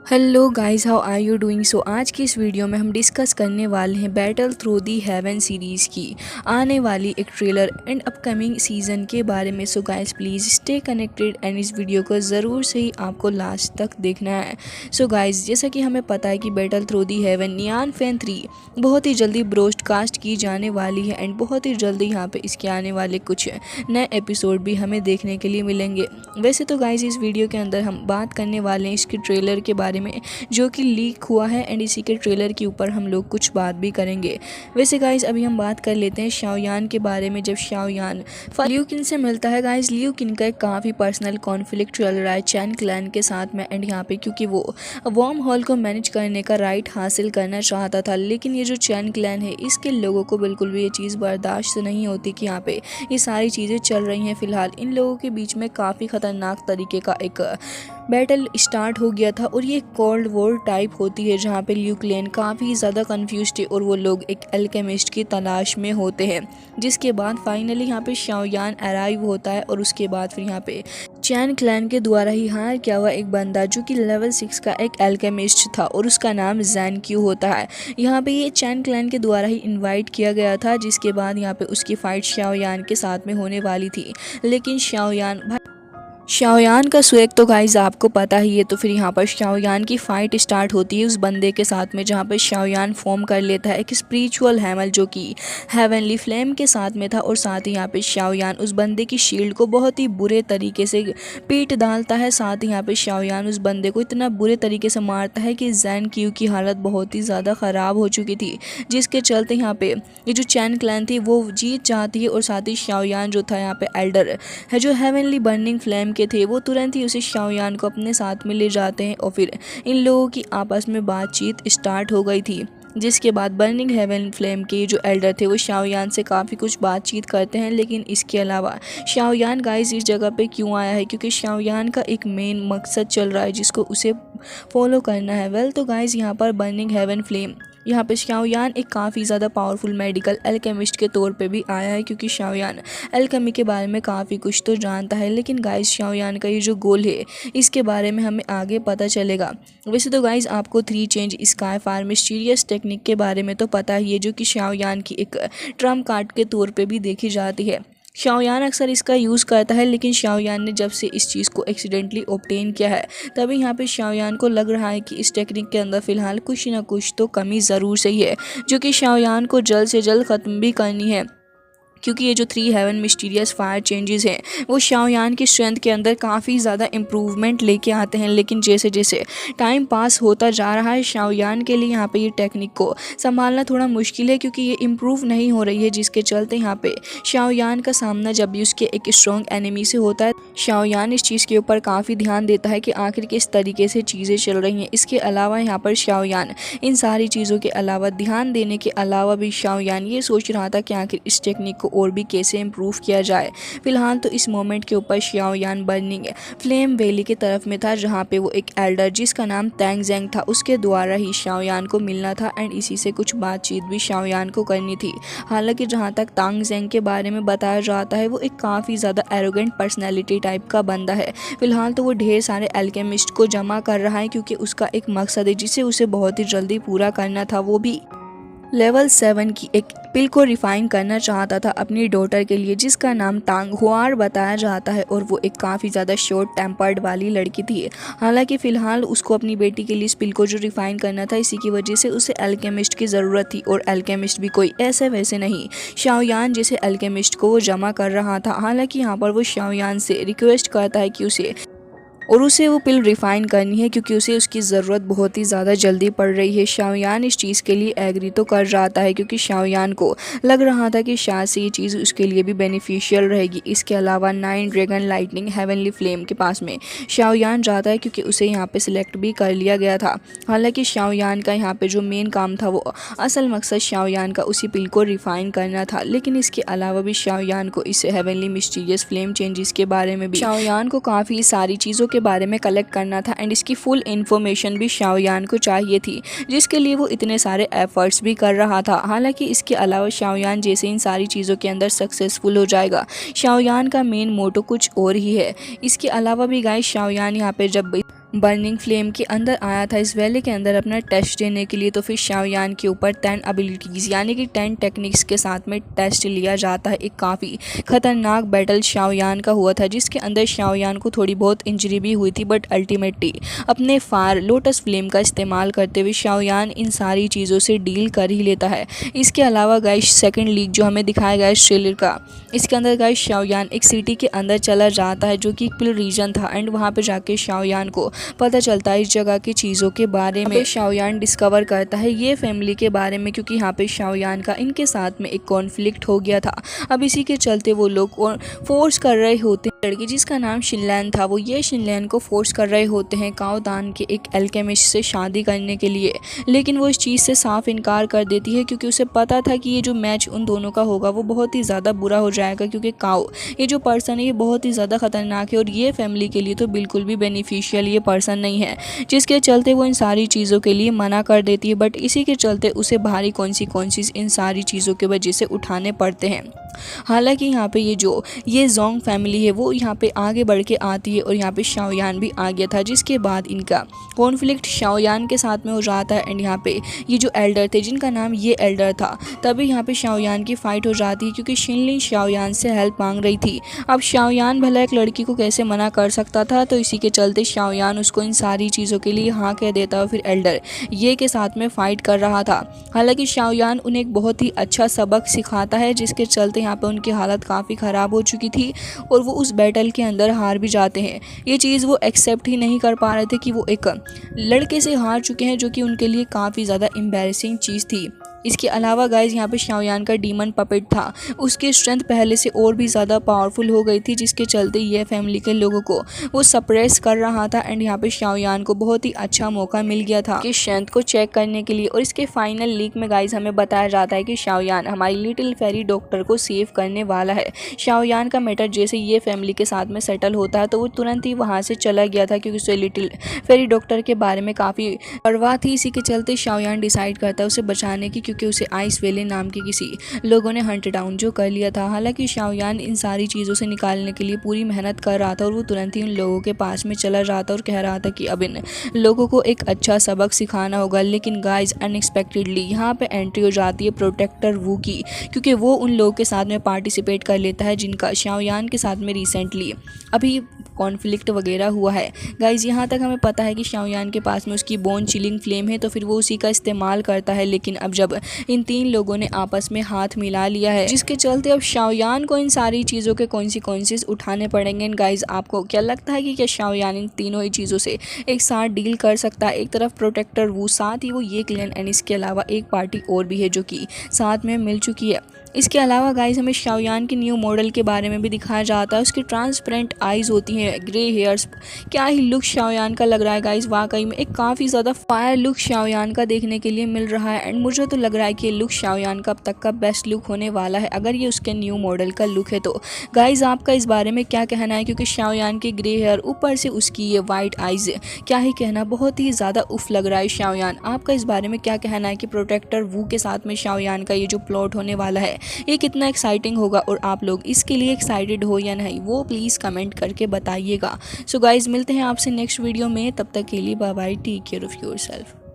Hello guys, how are you doing. So आज की इस वीडियो में हम डिस्कस करने वाले हैं Battle through the Heaven series की आने वाली एक ट्रेलर एंड अपकमिंग सीज़न के बारे में। So guys please stay connected and इस वीडियो को ज़रूर से ही आपको लास्ट तक देखना है। सो गाइस जैसा कि हमें पता है कि बैटल थ्रू दी हेवन नियान फैन 3 बहुत ही जल्दी ब्रॉडकास्ट की जाने वाली है एंड बहुत ही जल्दी यहाँ पे इसके आने वाले कुछ नए एपिसोड भी हमें देखने के लिए मिलेंगे। वैसे तो गाइस इस वीडियो के अंदर हम बात करने वाले हैं इसके ट्रेलर के बारे में जो कि लीक हुआ है एंड इसी के ट्रेलर के ऊपर हम लोग कुछ बात भी करेंगे। वैसे गाइस अभी हम बात कर लेते हैं शाओयान के बारे में। जब शाओयान लियू किन से मिलता है गाइस, लियू किन का एक काफ़ी पर्सनल कॉन्फ्लिक्ट चल रहा है चैन क्लैन के साथ में एंड यहाँ पे क्योंकि वो वॉर्म हॉल को मैनेज करने का राइट हासिल करना चाहता था, लेकिन ये जो चैन क्लैन है इसके लोगों को बिल्कुल भी ये चीज़ बर्दाश्त नहीं होती कि यहाँ पे ये सारी चीज़ें चल रही हैं। फिलहाल इन लोगों के बीच में काफ़ी ख़तरनाक तरीके का एक बैटल स्टार्ट हो गया था और ये कोल्ड वॉर टाइप होती है जहाँ पे लियू क्लेन काफ़ी ज़्यादा कंफ्यूज्ड है और वो लोग एक अल्केमिस्ट की तलाश में होते हैं, जिसके बाद फाइनली यहाँ पे शाओयान अराइव होता है और उसके बाद फिर यहाँ पे चैन क्लैन के द्वारा ही हायर किया हुआ एक बंदा जो कि लेवल 6 का एक अल्केमिस्ट था और उसका नाम जैन क्यू होता है। यहाँ पे ये चैन क्लैन के द्वारा ही इनवाइट किया गया था, जिसके बाद यहाँ पे उसकी फाइट शाओयान के साथ में होने वाली थी, लेकिन शाओयान का स्वेग तो गाइस आपको पता ही है। तो फिर यहाँ पर शाओयान की फ़ाइट स्टार्ट होती है उस बंदे के साथ में जहाँ पर शाओयान फॉर्म कर लेता है एक स्पिरिचुअल हैमल जो कि हेवनली फ्लेम के साथ में था, और साथ ही यहाँ पे शाओयान उस बंदे की शील्ड को बहुत ही बुरे तरीके से पीट डालता है। साथ ही यहाँ पे शाओयान उस बंदे को इतना बुरे तरीके से मारता है कि जैन क्यू की हालत बहुत ही ज़्यादा ख़राब हो चुकी थी, जिसके चलते यहाँ पे ये जो चैन क्लैन थी वो जीत जाती है। और साथ ही शाओयान जो था यहाँ पे एल्डर है जो हेवनली बर्निंग फ्लेम के थे वो तुरंत ही उसे शाओयान को अपने साथ में ले जाते हैं और फिर इन लोगों की आपस में बातचीत स्टार्ट हो गई थी, जिसके बाद बर्निंग हेवन फ्लेम के जो एल्डर थे वो शाओयान से काफ़ी कुछ बातचीत करते हैं। लेकिन इसके अलावा शाओयान गाइस इस जगह पे क्यों आया है, क्योंकि शाओयान का एक मेन मकसद चल रहा है जिसको उसे फॉलो करना है। वेल तो गाइस यहाँ पर बर्निंग हेवन फ्लेम यहाँ पे शाओयान एक काफ़ी ज़्यादा पावरफुल मेडिकल एल्केमिस्ट के तौर पे भी आया है, क्योंकि शाओयान एल्केमी के बारे में काफ़ी कुछ तो जानता है। लेकिन गाइस शाओयान का ये जो गोल है इसके बारे में हमें आगे पता चलेगा। वैसे तो गाइस आपको 3 change sky fire mysterious technique के बारे में तो पता ही है, जो कि शाओयान की एक ट्रम्प कार्ड के तौर पर भी देखी जाती है। शाओयान अक्सर इसका यूज़ करता है, लेकिन शाओयान ने जब से इस चीज़ को एक्सीडेंटली ऑब्टेन किया है तभी यहाँ पे शाओयान को लग रहा है कि इस टेक्निक के अंदर फ़िलहाल कुछ ना कुछ तो कमी ज़रूर सही है, जो कि शाओयान को जल्द से जल्द ख़त्म भी करनी है। क्योंकि ये जो 3 हेवन मिस्टीरियस फायर चेंजेस हैं वो शाओयान की स्ट्रेंथ के अंदर काफ़ी ज़्यादा इम्प्रूवमेंट लेके आते हैं, लेकिन जैसे जैसे टाइम पास होता जा रहा है शाओयान के लिए यहाँ पे ये टेक्निक को संभालना थोड़ा मुश्किल है, क्योंकि ये इम्प्रूव नहीं हो रही है, जिसके चलते यहाँ पे शाओयान का सामना जब भी उसके एक स्ट्रॉन्ग एनिमी से होता है शाओयान इस चीज़ के ऊपर काफ़ी ध्यान देता है कि आखिर किस तरीके से चीज़ें चल रही हैं। इसके अलावा यहाँ पर शाओयान इन सारी चीज़ों के अलावा ध्यान देने के अलावा भी शाओयान ये सोच रहा था कि आखिर इस टेक्निक को और भी कैसे इम्प्रूव किया जाए। फिलहाल तो इस मोमेंट के ऊपर शाओयान बर्निंग फ्लेम वैली की तरफ में था, जहाँ पे वो एक एल्डर जिसका नाम तैंग जेंग था उसके द्वारा ही शाओयान को मिलना था एंड इसी से कुछ बातचीत भी शाओयान को करनी थी। हालांकि जहाँ तक तांग जेंग के बारे में बताया जाता है वो एक काफ़ी ज़्यादा एरोगेंट पर्सनैलिटी टाइप का बंदा है। फिलहाल तो वो ढेर सारे एल्केमिस्ट को जमा कर रहा है, क्योंकि उसका एक मकसद है जिसे उसे बहुत ही जल्दी पूरा करना था, वो भी लेवल 7 की एक पिल को रिफाइन करना चाहता था अपनी डॉटर के लिए, जिसका नाम तांग हुआर बताया जाता है और वो एक काफ़ी ज़्यादा शॉर्ट टेम्पर्ड वाली लड़की थी। हालांकि फ़िलहाल उसको अपनी बेटी के लिए इस पिल को जो रिफाइन करना था इसी की वजह से उसे एल्केमिस्ट की ज़रूरत थी, और एल्केमिस्ट भी कोई ऐसे वैसे नहीं, शाओयान जैसे एल्केमिस्ट को वो जमा कर रहा था। हालाँकि यहाँ पर वो शाओयान से रिक्वेस्ट करता है कि उसे वो पिल रिफ़ाइन करनी है, क्योंकि उसे उसकी ज़रूरत बहुत ही ज़्यादा जल्दी पड़ रही है। शाओयान इस चीज़ के लिए एग्री तो कर जाता है, क्योंकि शाओयान को लग रहा था कि शायद से ये चीज़ उसके लिए भी बेनिफिशियल रहेगी। इसके अलावा 9 ड्रैगन लाइटनिंग हेवनली फ्लेम के पास में शाओयान जाता है, क्योंकि उसे यहाँ पे सिलेक्ट भी कर लिया गया था। हालांकि शाओयान का यहाँ पे जो मेन काम था वो असल मकसद शाओयान का उसी पिल को रिफ़ाइन करना था, लेकिन इसके अलावा भी शाओयान को इस हेवनली मिस्टीरियस फ्लेम चेंजेस के बारे में भी शाओयान को काफ़ी सारी चीज़ों के बारे में कलेक्ट करना था एंड इसकी फुल इन्फॉर्मेशन भी शाओयान को चाहिए थी, जिसके लिए वो इतने सारे एफर्ट्स भी कर रहा था। हालांकि इसके अलावा शाओयान जैसे इन सारी चीज़ों के अंदर सक्सेसफुल हो जाएगा, शाओयान का मेन मोटो कुछ और ही है। इसके अलावा भी गाइस शाओयान यहाँ पे जब बर्निंग फ्लेम के अंदर आया था इस वैली के अंदर अपना टेस्ट देने के लिए। तो फिर शाओयान के ऊपर 10 एबिलिटीज़ यानी कि 10 टेक्निक्स के साथ में टेस्ट लिया जाता है। एक काफ़ी खतरनाक बैटल शाओयान का हुआ था जिसके अंदर शाओयान को थोड़ी बहुत इंजरी भी हुई थी, बट अल्टीमेटली अपने फायर लोटस फ्लेम का इस्तेमाल करते हुए शाओयान इन सारी चीज़ों से डील कर ही लेता है। इसके अलावा गाइस सेकेंड लीग जो हमें दिखाया गया है ट्रेलर का, इसके अंदर गाइस शाओयान एक सिटी के अंदर चला जाता है जो कि एक पिल रीजन था, एंड वहाँ पे जाके शाओयान को पता चलता है इस जगह की चीज़ों के बारे में। शाओयान डिस्कवर करता है ये फैमिली के बारे में, क्योंकि यहाँ पे शाओयान का इनके साथ में एक कॉन्फ्लिक्ट हो गया था। अब इसी के चलते वो लोग फोर्स कर रहे होते हैं लड़की जिसका नाम शिनलैन था, वो ये शिनलैन को फोर्स कर रहे होते हैं काओदान के एक एल्केमिस्ट से शादी करने के लिए, लेकिन वो इस चीज़ से साफ इनकार कर देती है क्योंकि उसे पता था कि ये जो मैच उन दोनों का होगा वो बहुत ही ज़्यादा बुरा हो जाएगा, क्योंकि काओ ये जो पर्सन है ये बहुत ही ज़्यादा खतरनाक है और ये फैमिली के लिए तो बिल्कुल भी बेनिफिशियल ये पर्सन नहीं है, जिसके चलते वो इन सारी चीज़ों के लिए मना कर देती है। बट इसी के चलते उसे भारी कॉन्सिक्वेंसेस इन सारी चीज़ों के वजह से उठाने पड़ते हैं। हालांकि यहाँ पे ये जोंग फैमिली है वो यहाँ पे आगे बढ़ के आती है और यहाँ पे शाओयान भी आ गया था, जिसके बाद इनका कॉन्फ्लिक्ट शाओयान के साथ में हो जाता है। एंड यहाँ पे ये जो एल्डर थे जिनका नाम ये एल्डर था, तभी यहाँ पे शाओयान की फाइट हो जाती है क्योंकि शिनलिन शाओयान से हेल्प मांग रही थी। अब शाओयान भला एक लड़की को कैसे मना कर सकता था, तो इसी के चलते शाओयान उसको इन सारी चीज़ों के लिए हाँ कह देता है। फिर एल्डर ये के साथ में फाइट कर रहा था। हालांकि शाओयान उन्हें एक बहुत ही अच्छा सबक सिखाता है, जिसके चलते यहाँ पे उनकी हालत काफ़ी ख़राब हो चुकी थी और वो उस बैटल के अंदर हार भी जाते हैं। ये चीज़ वो एक्सेप्ट ही नहीं कर पा रहे थे कि वो एक लड़के से हार चुके हैं, जो कि उनके लिए काफ़ी ज़्यादा एम्बैरेसिंग चीज़ थी। इसके अलावा गाइज यहाँ पे शाओयान का डीमन पपेट था, उसकी स्ट्रेंथ पहले से और भी ज़्यादा पावरफुल हो गई थी, जिसके चलते ये फैमिली के लोगों को वो सप्रेस कर रहा था। एंड यहाँ पे शाओयान को बहुत ही अच्छा मौका मिल गया था कि स्ट्रेंथ को चेक करने के लिए। और इसके फाइनल लीक में गाइज हमें बताया जाता है कि शाओयान हमारी लिटिल फेरी डॉक्टर को सेव करने वाला है। शाओयान का मैटर जैसे ये फैमिली के साथ में सेटल होता है तो वो तुरंत ही वहाँ से चला गया था, क्योंकि उसे लिटिल फेरी डॉक्टर के बारे में काफ़ी परवाह थी। इसी के चलते शाओयान डिसाइड करता है उसे बचाने की, क्योंकि उसे आइस वेले नाम के किसी लोगों ने हंट डाउन जो कर लिया था। हालांकि शाओयान इन सारी चीज़ों से निकालने के लिए पूरी मेहनत कर रहा था और वो तुरंत ही उन लोगों के पास में चला रहा था और कह रहा था कि अब इन लोगों को एक अच्छा सबक सिखाना होगा। लेकिन गाइज अनएक्सपेक्टेडली यहाँ पे एंट्री हो जाती है प्रोटेक्टर वू की, क्योंकि वो उन लोगों के साथ में पार्टिसिपेट कर लेता है जिनका शाओयान के साथ में रिसेंटली अभी कॉन्फ्लिक्ट वगैरह हुआ है। गाइज यहाँ तक हमें पता है कि शाओयान के पास में उसकी बोन चिलिंग फ्लेम है, तो फिर वो उसी का इस्तेमाल करता है। लेकिन अब जब इन 3 लोगों ने आपस में हाथ मिला लिया है, जिसके चलते अब शाओयान को इन सारी चीज़ों के कॉन्सिक्वेंसेस उठाने पड़ेंगे। गाइज आपको क्या लगता है कि क्या शाओयान इन तीनों ही चीज़ों से एक साथ डील कर सकता है? एक तरफ प्रोटेक्टर वो, साथ ही वो ये क्लैन, एंड इसके अलावा एक पार्टी और भी है जो कि साथ में मिल चुकी है। इसके अलावा गाइज हमें शाओयान के न्यू मॉडल के बारे में भी दिखाया जाता है। उसकी ट्रांसपेरेंट आइज़ होती हैं, ग्रे हेयर्स, क्या ही लुक शाओयान का लग रहा है गाइज। वाकई में एक काफ़ी ज़्यादा फायर लुक शाओयान का देखने के लिए मिल रहा है। एंड मुझे तो लग रहा है कि ये लुक शाओयान का अब तक का बेस्ट लुक होने वाला है, अगर ये उसके न्यू मॉडल का लुक है तो। गाइज आपका इस बारे में क्या कहना है? क्योंकि शाओयान के ग्रे हेयर ऊपर से उसकी ये वाइट आइज़, क्या ही कहना, बहुत ही ज़्यादा उफ लग रहा है शाओयान। आपका इस बारे में क्या कहना है कि प्रोटेक्टर वू के साथ में शाओयान का ये जो प्लॉट होने वाला है ये कितना एक्साइटिंग होगा, और आप लोग इसके लिए एक्साइटेड हो या नहीं वो प्लीज़ कमेंट करके बताइएगा। सो गाइज मिलते हैं आपसे नेक्स्ट वीडियो में, तब तक के लिए bye bye, take care of yourself.